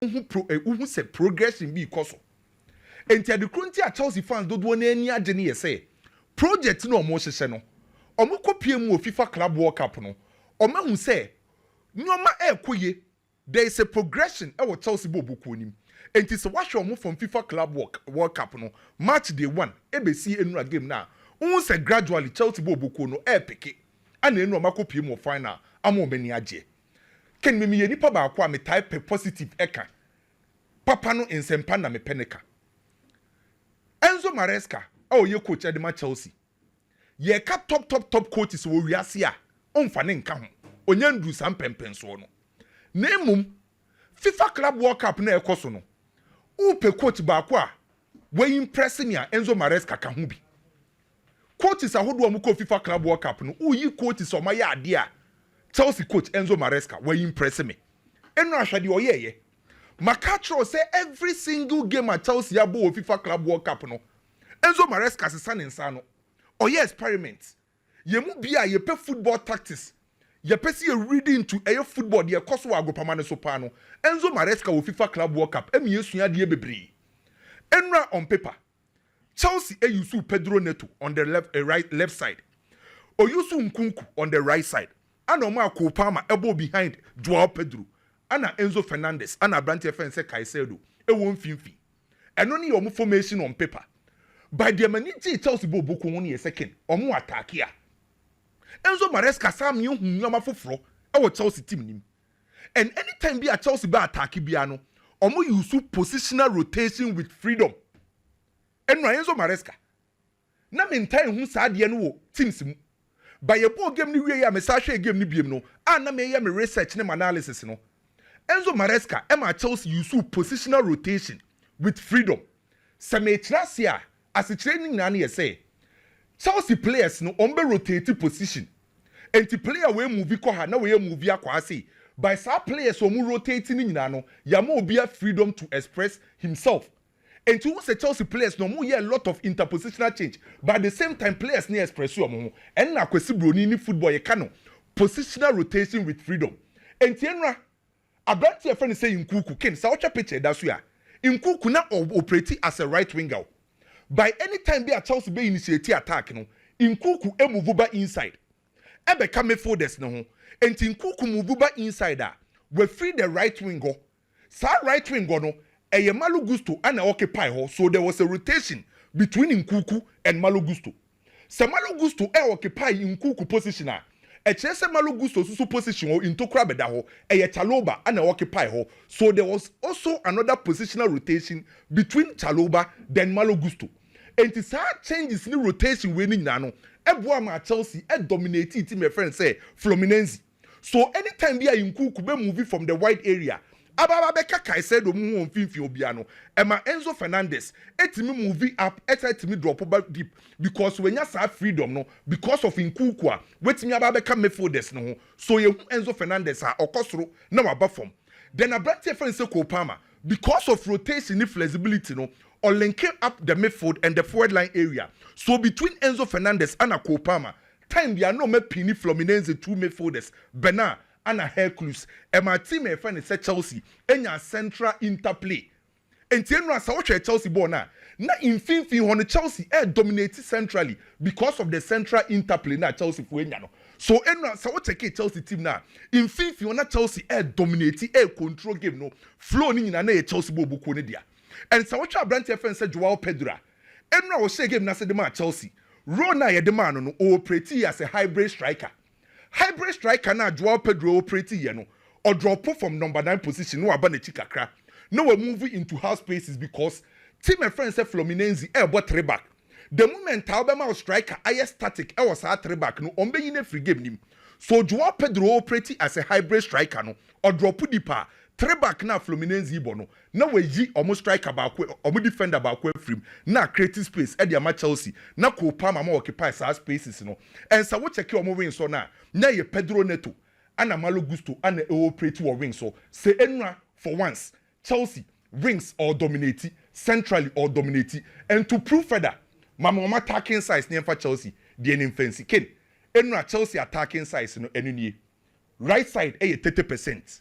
who say progression be koso. Enti ade kronti a Chelsea fans dodo na ani age ne yese project no omo hyehye no omo kopie mu FIFA Club World Cup no omo hu say nyoma ekoye there is a progression e wo Chelsea bo boku onim enti se wahwe omo from FIFA Club World Cup no match day 1 ebesi enura game na hu say gradually Chelsea bo boku no peke ana enu omo kopie mu final ama omani age ken me ye nipa ba akwa me type positive eka papa no ensempa na me peneka Enzo Maresca, ye coach at the Chelsea. Ye ka top coaches wo wiase a onfane nka ho. Onyandu sam pempenso no. Nemum FIFA Club World Cup na ekoso no. Upe coach ba kwa we impress me Enzo Maresca ka ho bi. Coaches ahodo mu ko FIFA Club World Cup no, uyi coaches o maye ade a Chelsea coach Enzo Maresca we impress me. Enu ahwade oyeye. Makatro say every single game at Chelsea abo FIFA Club World Cup no. Enzo Maresca se san nsa no. Oye experiment. Ye mu bia ye pe football tactics. Ye pe si reading into ayo football de koso agopama ne so pa no. Enzo Maresca wo FIFA Club World Cup emi yesua de bebre. Enra on paper. Chelsea use Pedro Neto on the left side. Oyusu Nkunku on the right side. And Omar Kopama ebo behind Joao Pedro. Ana Enzo Fernandez, ana Branty Fense Caicedo, won finfi. And only your formation on paper. By the maniti Chelsea bo boku only a second, omu attack here. Enzo Maresca sam you nyama foforo, our Chelsea team nim. And anytime be a Chelsea ba attack biano, omu use positional rotation with freedom. And Enzo Maresca. Na mentai hu sa de no teams mu. By a ball game ni we ya message game ni biem no, na me ya me research ne analysis no. Enzo Maresca, Emma Chelsea use positional rotation with freedom. Semetrasia, as a training nani say, Chelsea players no ombe rotate position. And the player we move koha na we move akwase. By some players who rotating in nano, yamo be a freedom to express himself. And to say Chelsea players no more a lot of interpositional change. But at the same time, players near express you mo. And na kwesi broni ni football ye kano. Positional rotation with freedom. And tienra Abranti friend say Nkuku ken sa watch picture that's where Nkuku na operate as a right winger. By any time be a Chelsea be initiate attack no, Nkuku move back inside. Ebe ka midfielders no ho. Enti Nkuku move back inside a we free the right winger. Sa right winger no eye Malo Gusto and occupy ho, so there was a rotation between Nkuku and Malo Gusto. Sa Malo Gusto occupy Nkuku position a Echese Malo Gusto susu position ho into Krabeda ho eye Chaloba and occupy ho, so there was also another positional rotation between Chaloba then Malo Gusto. And it's hard changes in rotation winning nano. Ebwa ma Chelsea dominate team my friend say Fluminense. So anytime be a Nkuku be moving from the wide area, Ababa Beka Caicedo mu on finfi obiano. Emma Enzo Fernandez etimi movie up, etimi drop back deep because when you have freedom no because of Nkuku wetimi Ababa Beka midfielders no. So you Enzo Fernandez okosoro na waba form. Then a black friend say Kopama because of rotation and flexibility no or linking up the midfield and the forward line area. So between Enzo Fernandez and Kopama, time we are no me pini Fluminense two midfielders, Bernard and Hercules. And my team my friend is Chelsea and your central interplay. And Tienra sa watch Chelsea bona. Na infinity on Chelsea dominated centrally because of the central interplay na Chelsea for no. So enra sa watch Chelsea team na infinity on Chelsea dominated control game no flow ni na Chelsea bo buku ne dia. And so what Branty friend said Joao Pedro. Enra was say game na say the man Chelsea. Rona ye the man no operate as a hybrid striker. Hybrid striker na Joao Pedro operate ye no or drop from number 9 position no aba na chikakra. No we move into half spaces because team and friends say Fluminense bought 3 back. The moment Taubema striker aye static was a 3 back no ombe yine free game nim. So Joao Pedro operate as a hybrid striker no or drop deeper 3 back na Fluminense ibo no na we yi omo striker ba kwe omo defender ba kwe free na creative space e dia ma Chelsea na Kopama ma occupy sa spaces no and so we check omo win so na ye Pedro Neto ana Malo Gusto ana operate wo wing so say enra for once Chelsea wings or dominate centrally or dominate and to prove further mama attacking size near for Chelsea the enim fancy ken enra Chelsea attacking size no enu nie right side 30%.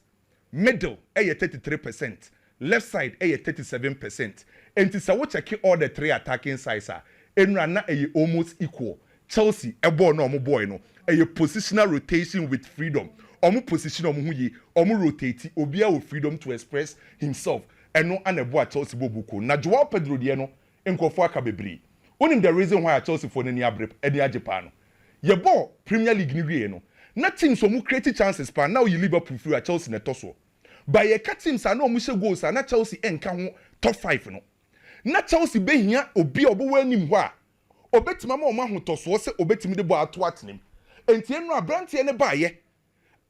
Middle 33%, left side 37%. And to say check all the three attacking sides Enra na almost equal. Chelsea ebo no omo boy no positional rotation with freedom. Omo position omo hu yi, omo rotate, obia with freedom to express himself. Eno anebo a Chelsea bobuko. Na Joao Pedro de no enkofo aka bebre. Onim the reason why Chelsea for ni abre edi ajepa no. Ye ball Premier League ni wie no. Na teams so mu create chances pa now you Liverpool free at Chelsea na toso. By ye ka teams na omo she goals na Chelsea enka ho top 5 no. Na Chelsea be hia obi obo wanim ho a obetima ma omo ahotoso se obetimi de ball ato atenem. Enti enu abrante ne ba ye.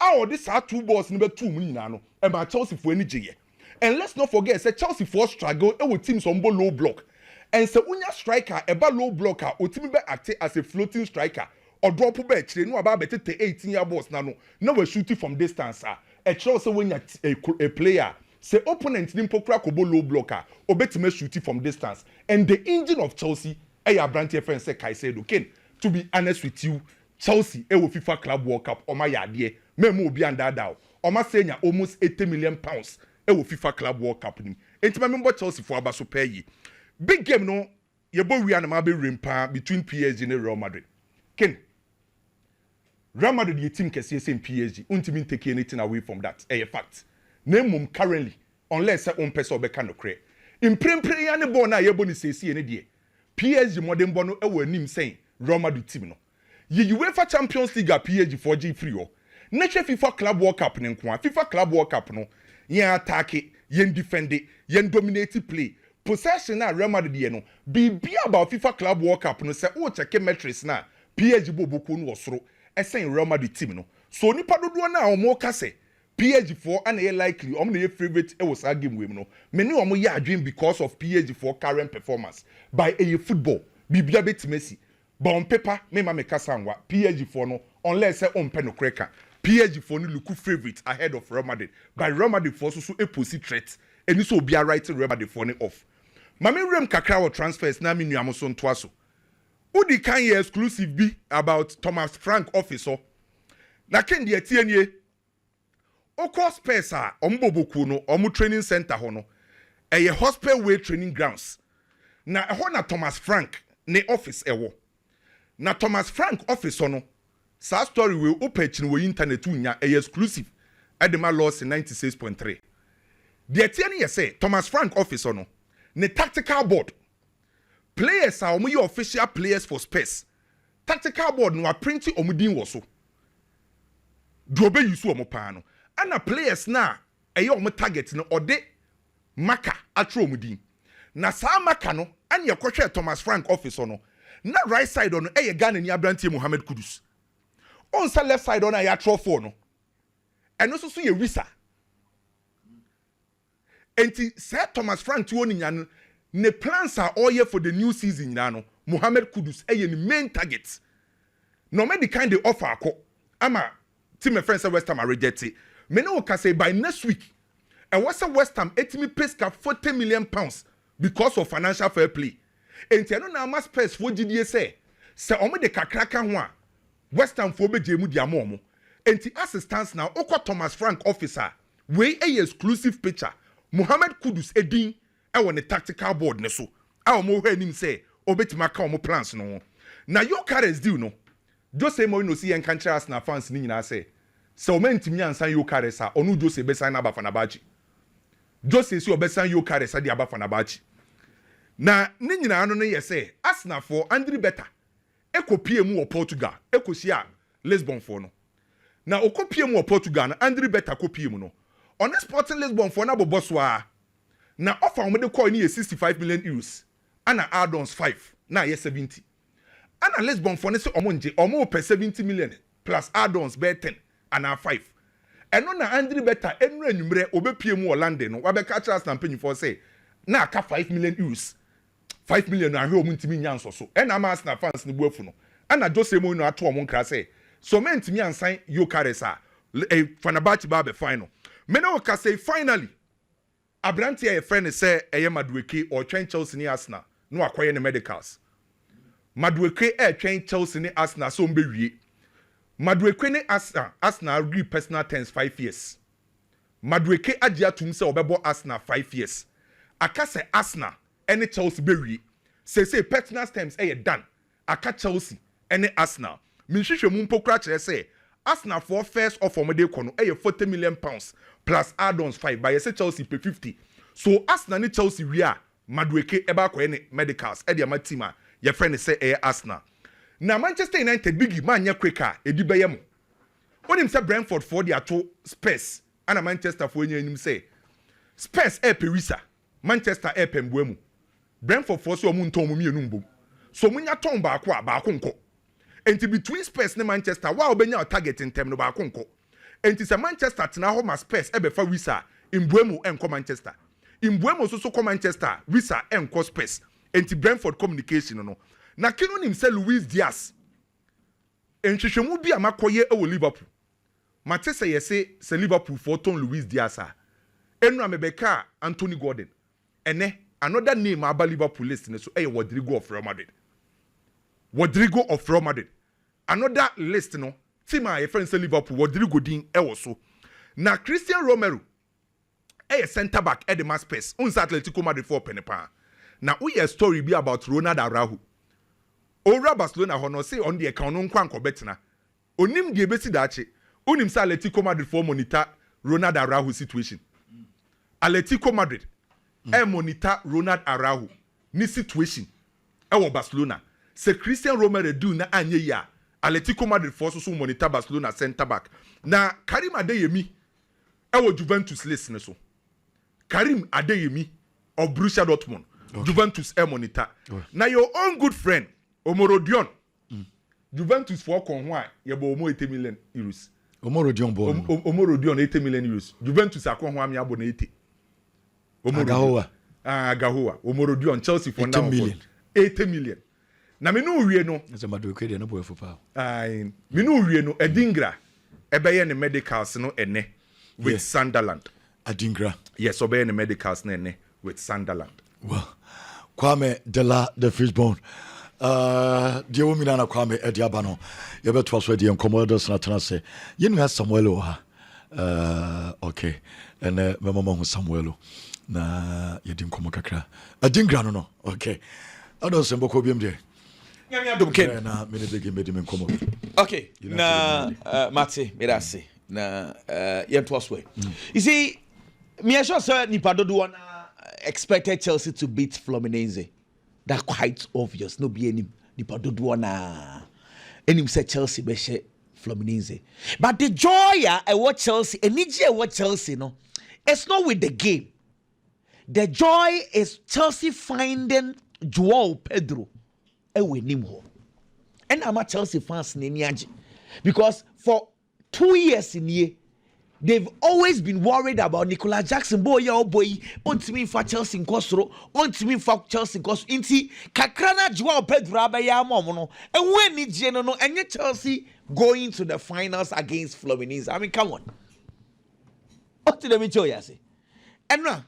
A odi sa two balls ni be two mu nyina no. E ma Chelsea for ani gye. And let's not forget say Chelsea for struggle e with teams on low block. And so unya striker eba low blocker otimi be act as a floating striker or drop be chire no aba betete 18-year balls na no na we shoot from distance e chiro say when a player say opponent nim pokra kobo low blocker obetime shoot from distance and the engine of Chelsea ya brand friend say Caicedo Ken to be honest with you Chelsea e wo FIFA Club World Cup o ma yade memo obi anda da o ma say nya almost 80 million pounds e wo FIFA Club World Cup nim enti ma member Chelsea for abaso pay yi big game no ye bo wi na ma be rempa between PSG and Real Madrid Ken Real Madrid ye team kese same PSG untimi take anything away from that a fact na currently unless say on person obeka no kre imprempre ya ne ball na ye bo ni sesi ne de PSG modern ball no e wo anim saying Real Madrid team no ye UEFA Champions League a PSG 4G free o na hwe FIFA Club World Cup ne nko FIFA Club World Cup no yen attack yen defend yen dominate play possession na Real Madrid ye no be about FIFA Club World Cup no say o check metrics na PSG boboku no osoro esen Real Madrid team no so nipa dodo na omo ka say PSG4 and a likely omo na favorite e was game we no many omo ya dream because of PSG4 current performance by a football bibia betimesi but on paper me ma meka sanwa PSG4 no unless say on no creka PSG4 no look favorite ahead of Real Madrid by Real Madrid for so a pussy threat and so be a right Real Madrid for off mama rem kakra wo transfers na me nuamo so ntoaso udi kan ye exclusive be about Thomas Frank officer na ken de atienie okọ space a omboboku no omu training center ho no eye hospital way training grounds na ho na Thomas Frank ne office ewo na Thomas Frank office no sa story we opech no internet unya eye exclusive edema loss 96.3 de atienie ye say Thomas Frank office no ne tactical board players are omu official players for space tactical board no printing omudin wo so drobe yusu omo pa no ana players na eye omo target no ode maka atro omudin na sa maka no anya kwhwe Thomas Frank office no na right side on eye Ghana ni Abrantie Mohamed Kudus on sa left side on aya atro for no eno so ye wisa enti say Thomas Frank ti woni nya no ne plans are all here for the new season no Mohamed Kudus eye ni main target no me the kind of offer akọ ama team my friends West Ham are rejected me no can say by next week and what's West Ham etimi pay 40 million pounds because of financial fair play enti no na mas pay for gidie say omo de kakraka ho a West Ham for beje mu dia mo enti assistance now okọ Thomas Frank officer we a exclusive picture Mohamed Kudus edin e won the tactical board ne so a omo hwa nim say obetima ka omo plans no na your carries deal no Jose mo no see en country as na fans ni nyina say so mentimi ansan your carries a onu Jose be sign aba fanabachi Jose si obesan your carries a di aba fanabachi na ni nyina no ye say Arsenal for Andre Beta ekopie mu wo Portugal ekosia Lisbon for no na okopie mu wo Portugal na Andre Beta kopie mu no on Sporting Lisbon for na boboso a na offer we dey call ni 65 million euros ana add-ons 5 na ye 70 ana Lisbon for ne se omo per 70 million plus add-ons be 10 ana 5 eno na Andre Beta enura nwumre obepie mu Orlando no wabeka Charles na mpanyi for say na aka 5 million euros 5 million na hwe omuntimi nya nso so ena ma Arsenal fans ni buafu no ana Jose mo no ato omo nkra say so mentimi ansan Yokaresa Fenerbahce ba be final me no ka say finally Abrantie a friend say eye Madueke or train Chelsea ni Arsenal no akoye ne medicals Madueke train Chelsea ni Arsenal so mbewie Madueke ni Arsenal agree personal terms 5 years Madueke agye atum sɛ ɔbɛbɔ Arsenal 5 years aka sɛ Arsenal ɛne Chelsea bɛwie say personal terms done aka Chelsea ɛne Arsenal minhwehwɛ mu mpokura kyerɛ sɛ Arsenal for first offer mo de kɔ no 40 million pounds plus add-ons 5 by say Chelsea pay 50 so Arsenal ne Chelsea wie a Madueke eba kɔ ne medicals ɛde ama team a your friend say Arsenal na Manchester United bigi man nya quicker edi bɛyɛ mo onim say Brentford for the ato Spurs ana Manchester for nya enim say Spurs perisa Manchester pembuemu Brentford for so omu nton mu mienu mbom so munya ton baako a baako nko enti between Spurs ne Manchester wa obenya target in term no baako nko enti say Manchester tena ho ma Spurs ebefa wisa mbuemu enko Manchester mbuemu so ko Manchester wisa enko Spurs enti Brentford communication no na kinu nim say Luis Diaz enhwehwemu bi amakoye e wo Liverpool mate say yese say Liverpool for ton Luis Diaz a enu amebeka Anthony Gordon ene another name about Liverpool list so Rodrigo of Real Madrid. Rodrigo of Real Madrid. Another list no team a friend say Liverpool Rodrigo din so. Na Christian Romero center back at the mass pace. Unsa Atletico Madrid for penepa. Na we a story be about Ronald Araujo. Ora Barcelona hono say on the account on kwanko betina. Onim die besi dache. Onim sa Atletico Madrid for monitor Ronald Araujo situation. Atletico Madrid monitor Ronald Araujo ni situation e Barcelona se Christian Romero do na anye ya Atletico Madrid for so monitor Barcelona center back na Karim Adeyemi e Juventus list ne so Karim Adeyemi of Borussia Dortmund Juventus monitor na your own good friend Omorodion Juventus for kon ho a ye bo mo 80 million euros Omorodion 80 million euros Juventus akon ho am ya bo na 80 Gahoa Omorodion Chelsea for 80 million na me no wie no ze Madueke de no boy fopa me no wie no Adingra ebeye ne medicals no ene with Sunderland Adingra yes obeye ne medicals no ene with Sunderland well Kwame the Fishbone deɛ wo mina na Kwame edi aba no ye beto so de encommoders na tena se ye nu Samuel o ha okay ene mama hu Samuel na ye di encommod kakra Adingra no okay ado se mboko biem de na me de ge medi me encommod okay na Mate mirase na ye to so you see me sure sir nipa dodo na expected Chelsea to beat Fluminense. That's quite obvious. No be any nipa dodo na enim say Chelsea be she Fluminense. But the joy I watch Chelsea, energy I watch Chelsea no. It's not with the game. The joy is Chelsea finding Joao Pedro e wenim ho. And I'm a Chelsea fans because for 2 years in here they've always been worried about Nicola Jackson boy on to me for Chelsea Costro on to me for Chelsea Costro inti kakrana Joao Pedro abaya momo and when ni jeno no and yet Chelsea going to the finals against Fluminense. I mean come on. What did me show you say? And now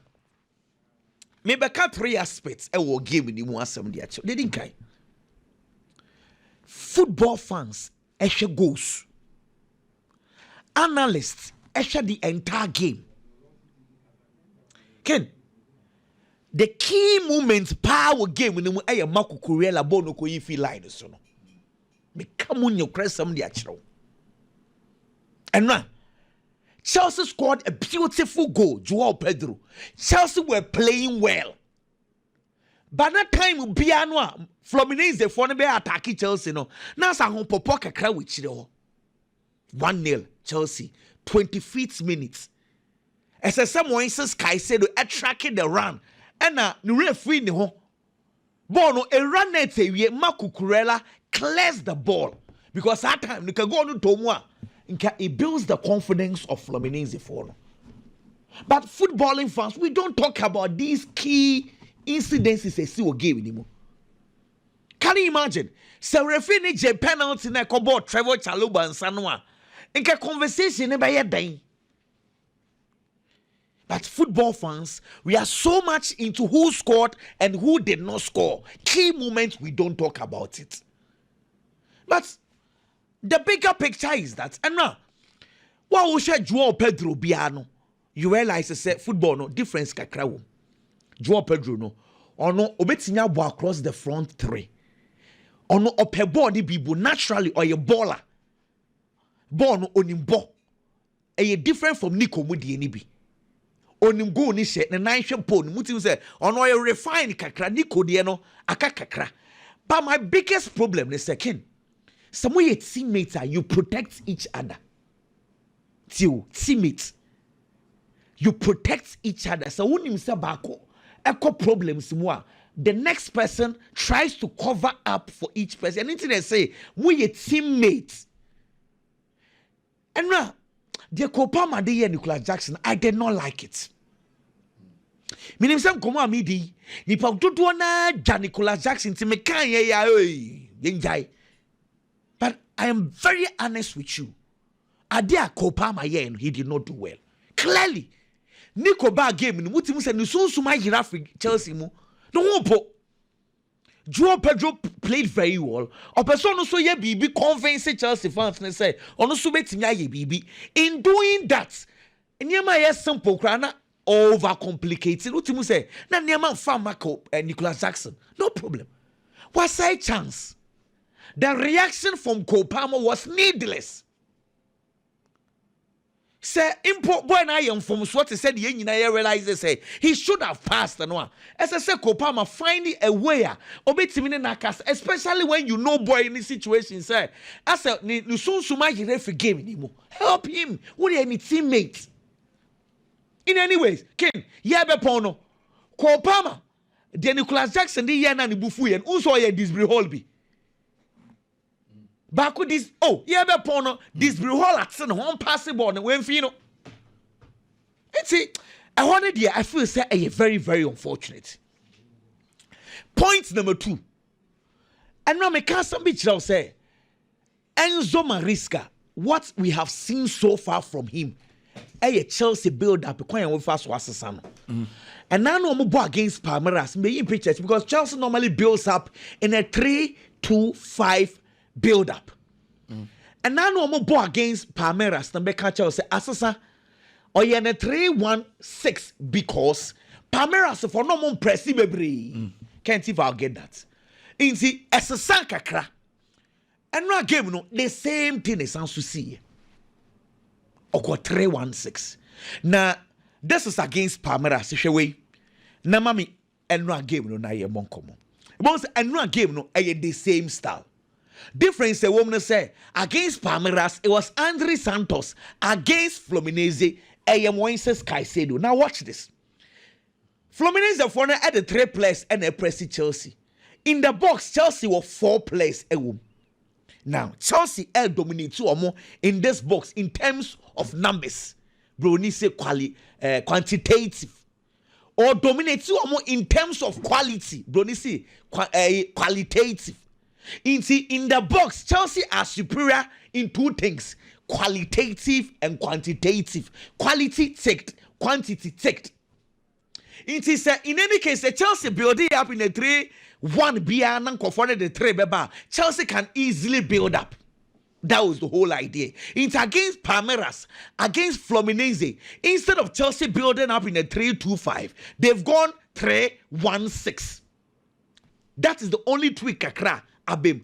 maybe cut 3 aspects I will give you one some they didn't kind. Football fans eshe goals. Analysts eshe the entire game. Ken, the key moments power game when you aye Marco Kurela bono ko yifi line so no. Me come on your crest some the achro. And now Chelsea scored a beautiful goal, Joao Pedro. Chelsea were playing well. But that time Bianwa Fluminense the phone be attacking Chelsea no. Na sa hon popo kakra with chire 1-0 Chelsea 25th minutes. As someone says Caicedo attracting the run. And the referee ni ho. Bono a run net we Marco Kurela clears the ball. Because that time you can go on to Tomwa. It builds the confidence of Fluminense for. But footballing fans, we don't talk about these key incidences they see a game anymore. Can you imagine? So referee a penalty na kobo Trevor Chalobah and Sanwa. In a conversation never yet dying. But football fans, we are so much into who scored and who did not score. Key moments, we don't talk about it. But the bigger picture is that, and now, what will share Joao Pedro Biano? you realize say football no difference kakra wo. Joao Pedro no ono obetinya ball across the front three. Ono ope ball ni bibo naturally or a baller. Ball no onimbo. A different from Nico Mudi ni bi. Onim go ni she na nine po ni muti say ono a refine kakra Nico de no aka kakra. But my biggest problem is second. Some of your teammates are you protect each other. Teammates. You protect each other. So when you say bako, echo problems more. The next person tries to cover up for each person. Anything they say, we are teammates. And now, the Kopama de Nicolas Jackson, I did not like it. Meaning some koma midi, ni pa dodo na Nicolas Jackson ti me kan ya yenjai. But I am very honest with you. Adia Kopama yen, he did not do well. Clearly, Nico ba game ni muti mu se ni sunsuma yira Chelsea mu. No po. Joao Pedro played very well. A person also ye bibi convince Chelsea fans and say, "Ono so betimi ye bibi." In doing that, nyema yes simple krana overcomplicated. Utimu say, "Na nyema Famako and Nicolas Jackson." No problem. What's a chance? The reaction from Kopama was needless. Say import boy na yam from what he said yen nyina realize say he should have passed and one. As I say Kopama finding a way obetimi na cast, especially when you know boy in this situation say as a ni sunsuma yire for game anymore. Help him with any teammates. In any ways, Ken yebe pono Kopama the Nicolas Jackson di yen na ni bufu yen unso ye Disbury Holby. Baku this yebe pono Disbury Hall at one passable and when fino. It's I wanted here I feel say a very very unfortunate. Point number 2. And now me can't some bitch now say Enzo Maresca, what we have seen so far from him, a Chelsea build up quite with fast was and now no more against Palmeiras may in pictures because Chelsea normally builds up in a 3-2-5 build up. And now no more against Palmeiras and Becca Chelsea Asasa or in a 3-1-6 because Palmeiras for no more pressy baby. Can't if I'll get that. In the Asasa Kakra. And no game no the same thing as to see. Or 3-1-6. Now this is against Palmeiras. Shewe. Na mami and no game no na ye monkomo. But and no game no the same style. Difference the woman say against Palmeiras it was Andre Santos against Fluminense Moises Caicedo. Now watch this. Fluminense for now at the 3 players and a pressy Chelsea. In the box Chelsea were 4 players Now Chelsea dominate 2 or more in this box in terms of numbers. Brony say quantitative. Or dominate 2 or more in terms of quality. Brony say qualitative. In the box, Chelsea are superior in 2 things: qualitative and quantitative. Quality checked, quantity checked. It is in any case, the Chelsea building up in a 3-1 beyond the 3 beba. Chelsea can easily build up. That was the whole idea. It's against Palmeiras, against Fluminense. Instead of Chelsea building up in a 3-2-5, they've gone 3-1-6. That is the only tweak kakra. Abim.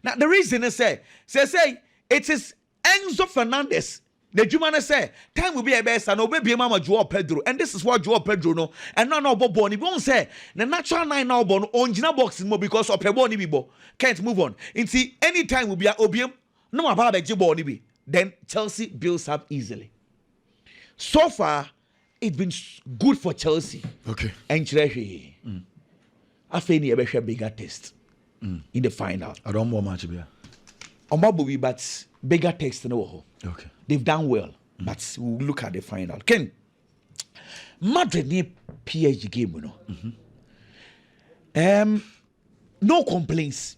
Now the reason is say it is Enzo Fernandez. The Jumana say time will be a best and obey Mama Joao Pedro, and this is what Joao Pedro no and no Boboni won't say the natural 9 now born on Gina boxing more because of Peboni Bibo can't move on. In see any time will be a obium no about the Jiboni be then Chelsea builds up easily. So far it's been good for Chelsea. Okay. And Chelsea I think a bigger test. In the final. I don't want much beer. But bigger text no. Okay. They've done well. But we'll look at the final. Ken Madrid near PSG game, no complaints.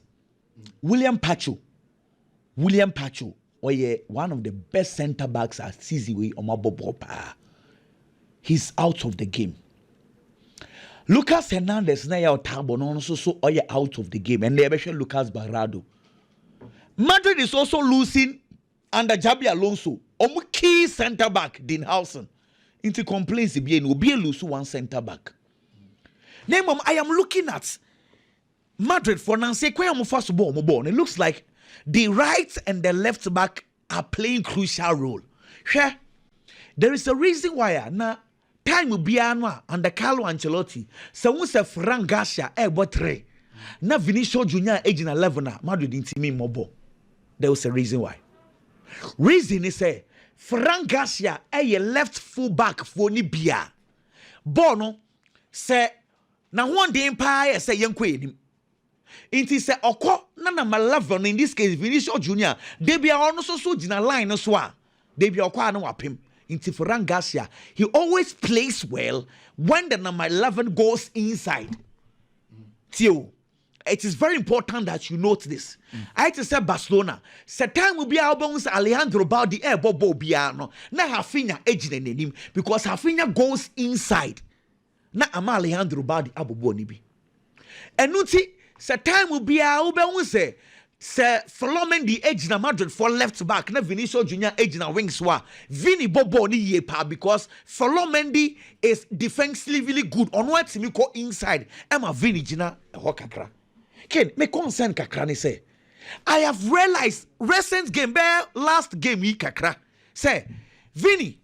William Pacho, or one of the best centre backs at CZW on my Bobopa. He's out of the game. Lucas Hernandez na ya otabo no so out of the game and they eventually Lucas Barrado. Madrid is also losing under Jabi Alonso. Key centre back Dinhausen into complaints will be lose one center back. Name I am looking at Madrid for now. Say first ball. It looks like the right and the left back are playing crucial role. Sure, there is a reason why now time will be under Carlo Ancelotti. So we say Frank Garcia botre. Na Vinicius Junior age in 11 Madrid didn't mean mobile. There was a reason why. Reason is say Frank Garcia a left full back for ni bia. Bono say na one day empire say yankwe him. Inti say oko na number 11 in this case Vinicius Junior. They be ono so jina line so a. They be okwa na wapim. Inti Frank Garcia he always plays well when the number 11 goes inside. Tio. It is very important that you note this. I to say Barcelona. Time will be albums Alejandro Baldi Bobo Biano. Na Rafinha edge in him because Rafinha goes inside. Na ama Alejandro Baldi Abobo nibi. And nuti time will be albums say Flamengo the edge na Madrid for left back. Na Vinicius Junior edge na wings wa. Vini Bobo ni ye pa because Flamengo is defensively really good. On what Timmy go inside. Emma Vini Jina Hokakra. Ken, me concern kakra ni say. I have realized recent game, last game we kakra. Say, Vini,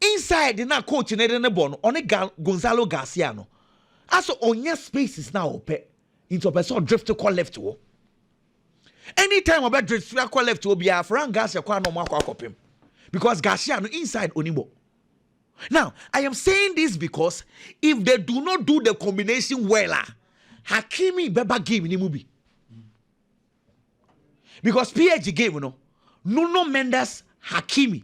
inside na coach in the ball, on Gonzalo Garcia no. Also on your spaces now open into person drift to call left to. Anytime about drift to call left to be a Frank Garcia kwa no makwa kopim. Because Garcia no inside onimo. Now, I am saying this because if they do not do the combination well, Hakimi beba game in the movie. Because PSG game, Nuno Mendes, Hakimi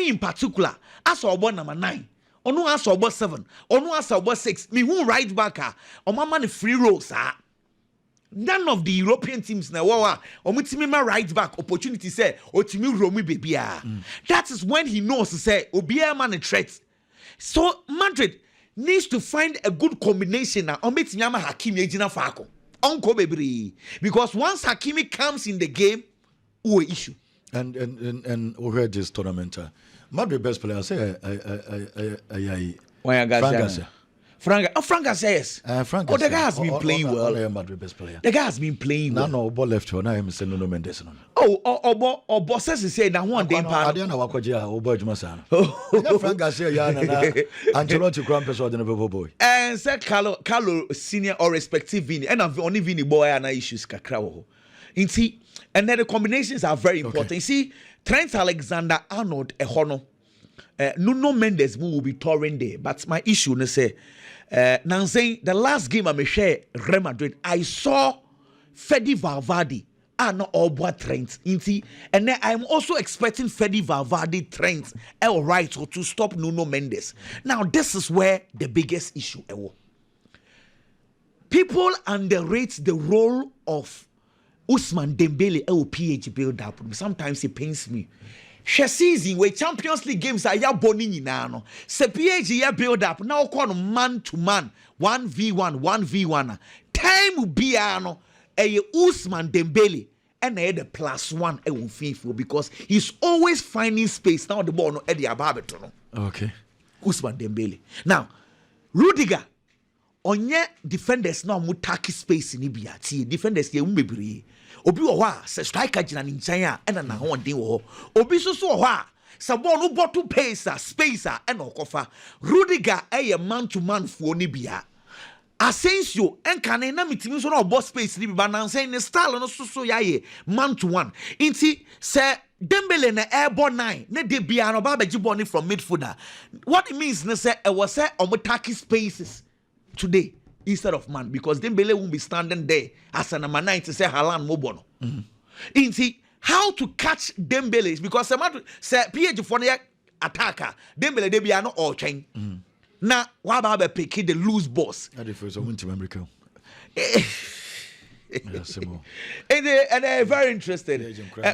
in particular, as about number 9, or no as about 7, or no as about 6, me who right back, or my man free rolls, none of the European teams now, or my right back opportunity say, or to me Romy baby. That is when he knows to say, Obia man a threat. So Madrid needs to find a good combination now. Hakimi ejina fako. Uncle baby. Because once Hakimi comes in the game, who issue. And we heard this tournament. Madrid best player say Frank Garcia, yes. Frank the guy has been playing well. Madrid best player. The guy has been playing well. No, ball left for now. I'm saying Nuno Mendes. Oh, bosses is saying that one day. I don't know what Frank Garcia, Ancelotti, Crampus, or the boy. And said Carlo senior or respective Vini, and I've only Vini boy and issues kakrawo. And then the combinations are very important. Okay. You see, Trent Alexander-Arnold, Ehono, Nuno Mendes will be touring there. But my issue is say. Now saying the last game I'm share Real Madrid, I saw Fede Valverde and not all boy Trent. And then I'm also expecting Fede Valverde Trent right to stop Nuno Mendes. Now this is where the biggest issue is. People underrate the role of Ousmane Dembele PH build up. Sometimes it pains me. She season where Champions League games are ya boni no. Se PSG ya build up now call man to man 1v1. Time will be ano Ousmane Dembele and the +1 e FIFA because he's always finding space now the ball no e the ababeto no. Okay. Ousmane Dembele. Now Rudiger onye defenders now mutaki space ni bia tie defenders ye umbebre. Obi wo ha se striker gina ni nkyɛn a ɛna na ho den wo obi so wo ha se ball no bottle pace space ɛna okofa Rudiger man to man fo ni bia Asensio enkane na mitimi so na obo space ni bi na nsen ne style no so ya ye man to one inti se Dembele na airball 9 na de bia no ba beji ball ni from midfielder what it means ne se e was say omotaki spaces today instead of man because Dembele won't be standing there as a number 9 to say Haaland Mobono. How to catch Dembele is because say PSG for the attacker Dembele they be no all chain. Now what about picking the loose boss? And if it's a winter America. And very interested.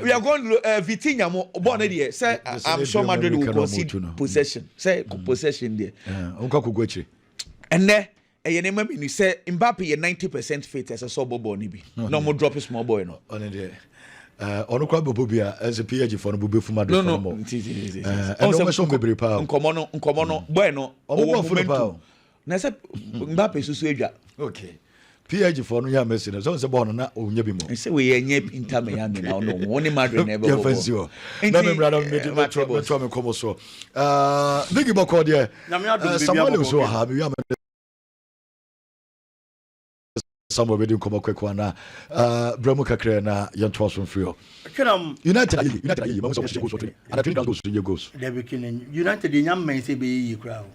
We are going to Vitinha more born here. Say I'm sure Madrid will concede possession. Say possession there. And there you say Mbappe 90% fit as a sober boy. No more drop a small boy. No. ono kwa bobia as a PhD for no bobe fuma do no mo also so bebre pa nkomo no bueno o momentum na se Mbappe susu edwa okay PhD for no ya Messi na so se bo no na onya bi mo say we yenye Inter Miami na no woni Madrid na ebe bo na me brada me metro me komo so big boko there Samuel so ha me Samuel be din komo kwekwa na bremu kakra na yento so mfrio United mo so goals and I think that goes to your goals Debbie Kinen United the young men say be yi crowd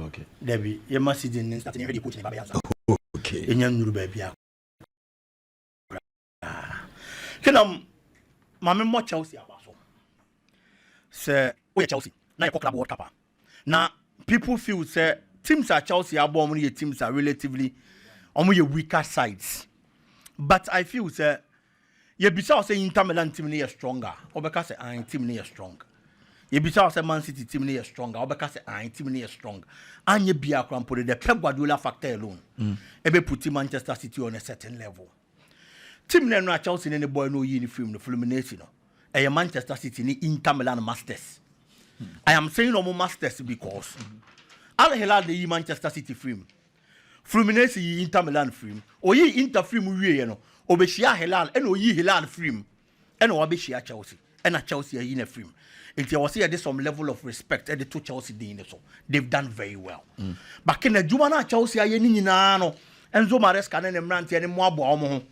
okay Debbie you must see the start ready coach na ba okay enya nuru ba bia Kenam mame mo Chelsea abaso say we Chelsea na your club World Cup na people feel say teams are Chelsea abom no teams are relatively your weaker sides but I feel say you bisa say Inter Milan team is stronger obeka say an team is strong you bisa say Man City team is stronger obeka say an team is strong anye bia krampo the Pep Guardiola factor alone ebe put Manchester City on a certain level team na Chelsea ne boy no uniform no Fluminense no e Manchester City ni Inter Milan masters I am saying no masters because Al Hilal the Manchester City film Fluminense yi Inter Milan film oyi Inter film wie no obehia Hilal ena oyi Hilal film ena obehia Chelsea ena Chelsea yi na film until was here some level of respect at the two Chelsea din so they've done very well back in the juma na Chelsea aye ni nyina no Enzo Maresca na nemrante ne mo abo omo ho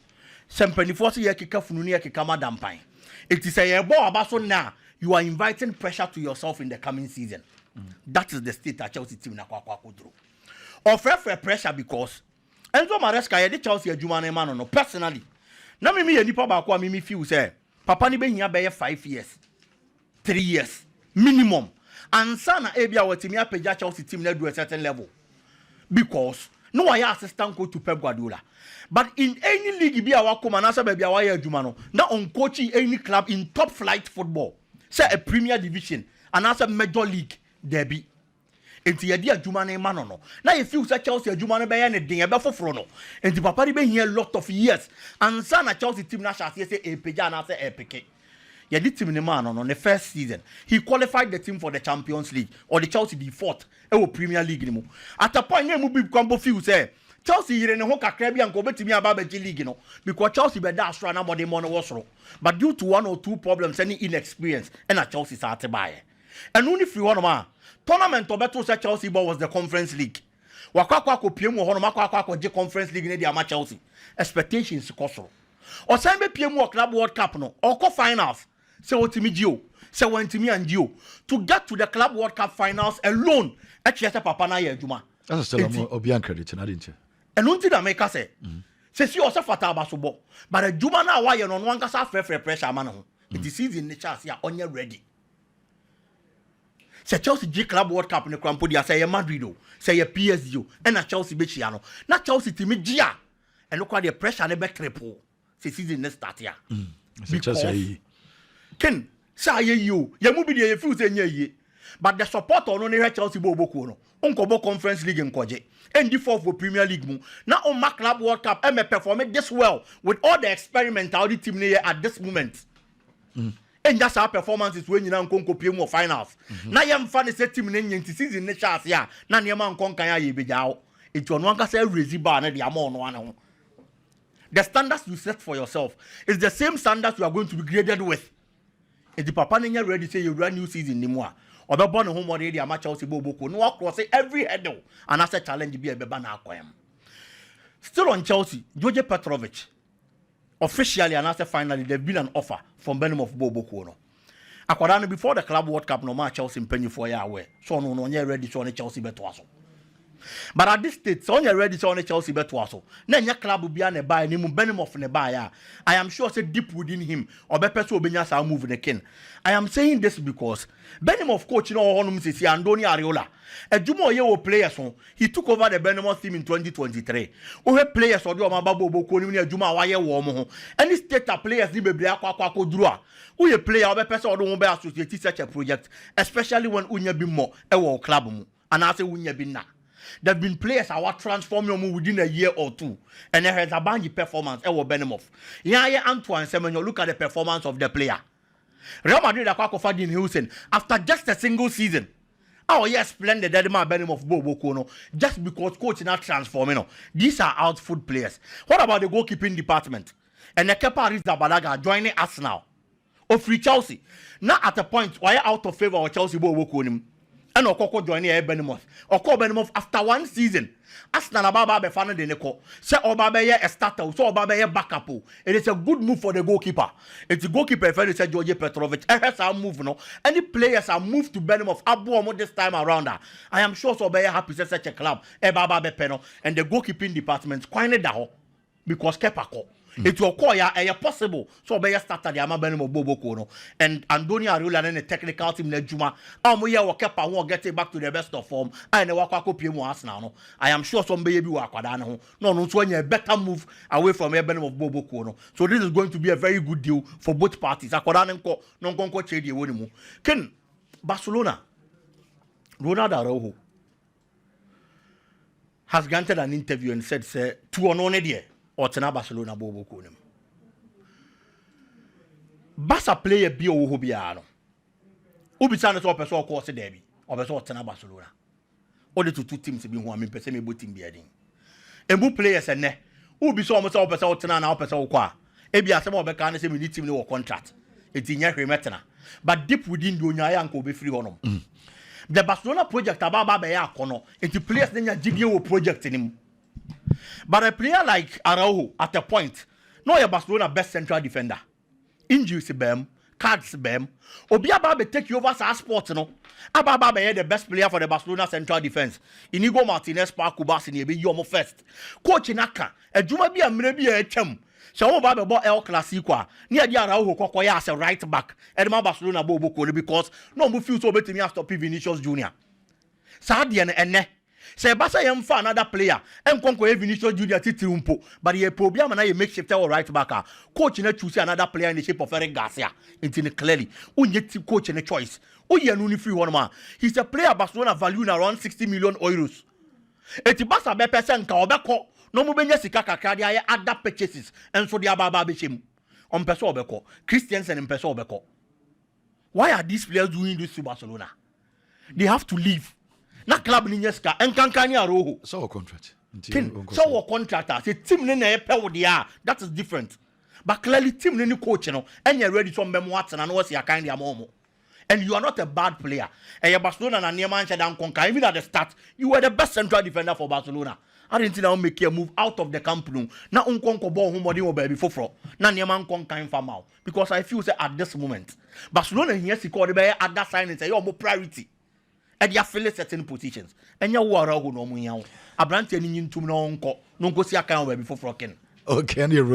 sempanifo so ye keka funu ne ye keka madampan it is a ball abaso na you are inviting pressure to yourself in the coming season that is the state that Chelsea team na kwa kodro offer pressure because Enzo Maresca ye the Chelsea adwuma na ma no personally na me ye nipa ba kwa me feel say papa ni be hia be 5 years 3 years minimum and sana ebia watimi apagya Chelsea team na do a certain level because no why assistant coach to Pep Guardiola but in any league bia wakoma na say bia why adwuma no na on coaching any club in top flight football say a premier division and as a major league there be enti ye di adwuma na ma no na ye feel say Chelsea adwuma na be ye ne den ye be foforo no enti papa ni be here lot of years and sana Chelsea team na shase say epagya na say epeke yeah, the team in the man on the first season. He qualified the team for the Champions League or the Chelsea the fourth Premier League anymore. At a point, you be combo feel say Chelsea here in the Hoka Caribbean go to me about the league, because Chelsea be that strong about the money was wrong. But due to one or two problems, any inexperience, and a Chelsea started by. And only if you want to tournament to better say Chelsea ball was the Conference League. Wakwa ko PM ho no makwa ko Conference League ne dia ma Chelsea. Expectations kosoro. O say be PM Club World Cup no, or ko finals. Say what me Gio, say when to me and Gio to get to the Club World Cup finals alone. Actually, papa na ye juma. That's still obian credit na didn't you? And until that make us say si yourself fata basobo, but a juma na why you no one kasa fair pressure man ho. It is season the chance ya on ready. Say Chelsea G Club World Cup ne krampo dia say Madrid o, say PSG and na Chelsea be chia no. Na Chelsea team gia. And look at the pressure ne be triple. Say season ne start ya. Chelsea Ken say you mu bi dey feel say nye but the support on no Chelsea bo boku no onko Conference League nkoje and the fourth for Premier League mu na on my Club World Cup me perform this well with all the experimental team here at this moment and that's our performances when you na nkonko pie mu finals na yem fa ne set team ne nti season ne chance ya na ne ma nkon kan ya ye bejawo it on one ka say raise bar na the amount no ane the standards you set for yourself is the same standards you are going to be graded with. If the papa nenya ready say you run new season ni mo a obebo ne ho mo dey ama Chelsea boboko no cross every hurdle and as a challenge be beba na akwam still on Chelsea Joje Petrovic officially and as a finally there been an offer from Benham of boboko no akwara no before the Club World Cup no ma Chelsea mpanyi for ya aware so no nya ready so on Chelsea beto aso but at this state so nya ready so on Chelsea beto aso na nya club bia na buy ni mu Benham of ne buy ya I am sure say deep within him obepe so obenya sa move the king. I am saying this because Benham of coach no honum sisi Andoni Areola adwuma oye wo players on he took over the Benham team in 2023 o he players odi o ma babo boko ni adwuma wa ye wo mo ho any state players ni bebre akwa duru a o ye player obepe so odo wo be associate such a project especially when unya bi mo e wo club mu and I say unya bi na There have been players who are transforming within a year or two. And there has a bang performance. Benimoff. Yeah, Antoine Semenyo, look at the performance of the player. Real Madrid are quite in Houston after just a single season. Oh, yes, splendid. That man Benimoff Bobo Kono. Just because coach is not transforming. These are outfoot players. What about the goalkeeping department? And the Kepa Arrizabalaga joining us now. Or free Chelsea. Now at a point why out of favor of Chelsea Bobo Konim. And Okoko joining Benimoff. Oko Benimoff after one season. Arsenal Baba be fan de neko. Say Obaba a starter, so Obaba backup. It is a good move for the goalkeeper. It's the goalkeeper if say George Petrovic. Has a move no. Any players are moved to Benimoff. Abu this time around. I am sure so Obaba happy to such a club. Baba be peno and the goalkeeping department quite daho because Kepako. It will call ya possible. So be starter the Amabenimo Bobo Kono and Antonio Arula and the technical team Nejuma. We are Kepa won't get it back to the best of form. I know what copy now. I am sure some baby work. No, so a better move away from Ebenimo Bobo Kono. So this is going to be a very good deal for both parties. Akwadanenko non konko chedi wonimu. Ken Barcelona Ronald Araujo has granted an interview and said, "Say to an there." Or tena Barcelona Bobo Kunim. Barca player be o Hobiano. Ubisana to person course derby. Or person tena Barcelona. Or the two teams be one person me team be adding. Embu players and ne. Ubiso almost all person tena na person kwa. Ebi asem obeka na say we need team no contract. Etinya hwemetena. But deep within the Onya anko be free honum. The Barcelona project ababa be ya kono. Enti players nenya gidie wo project nim. But a player like Araujo at a point, no your Barcelona best central defender. Injuries bem, cards bem. Obiaba be take you over sa sports no. Ababa be the best player for the Barcelona central defense. Inigo Martinez Paco Basini be yomo first. Coach Naka, ejuma bi amre bi e twam. So oba be bo El Clasico. Near the Araujo kokoya as a right back. Edma Barcelona bobo ko because no mo feel so betimi stop Vinicius Junior. Sadia ene say Barca yam for another player and conquer Vinicius Junior titirumpo but ye problem na ye makeshift or right back coach na choose another player in the shape of Eric Garcia into clearly unye coach in a choice uye no ni free one man he's a player Barcelona value around 60 million euros eti Barca be person ka obeko no mo benya sika kakra dia other purchases and so dia baba be chem on person obeko Christiansen in person obeko why are these players doing this to Barcelona? They have to leave. Na club ni nyeska enkankani Araujo so contract so contractor say team ni na epe wo dia that is different but clearly team ni coach no and you ready to mbem watena na wasi akan dia momo and you are not a bad player and your Barcelona na neman nche dan konka even at the start you were the best central defender for Barcelona I didn't now make a move out of the camp no na unkonko ball humodi wo baby foforo na neman konka in farm because I feel say at this moment Barcelona here see call the be other signing say your more priority and they are filling certain positions. And you are no more. A brand new to no uncle, no go see a kind of before frocken. Okay, and you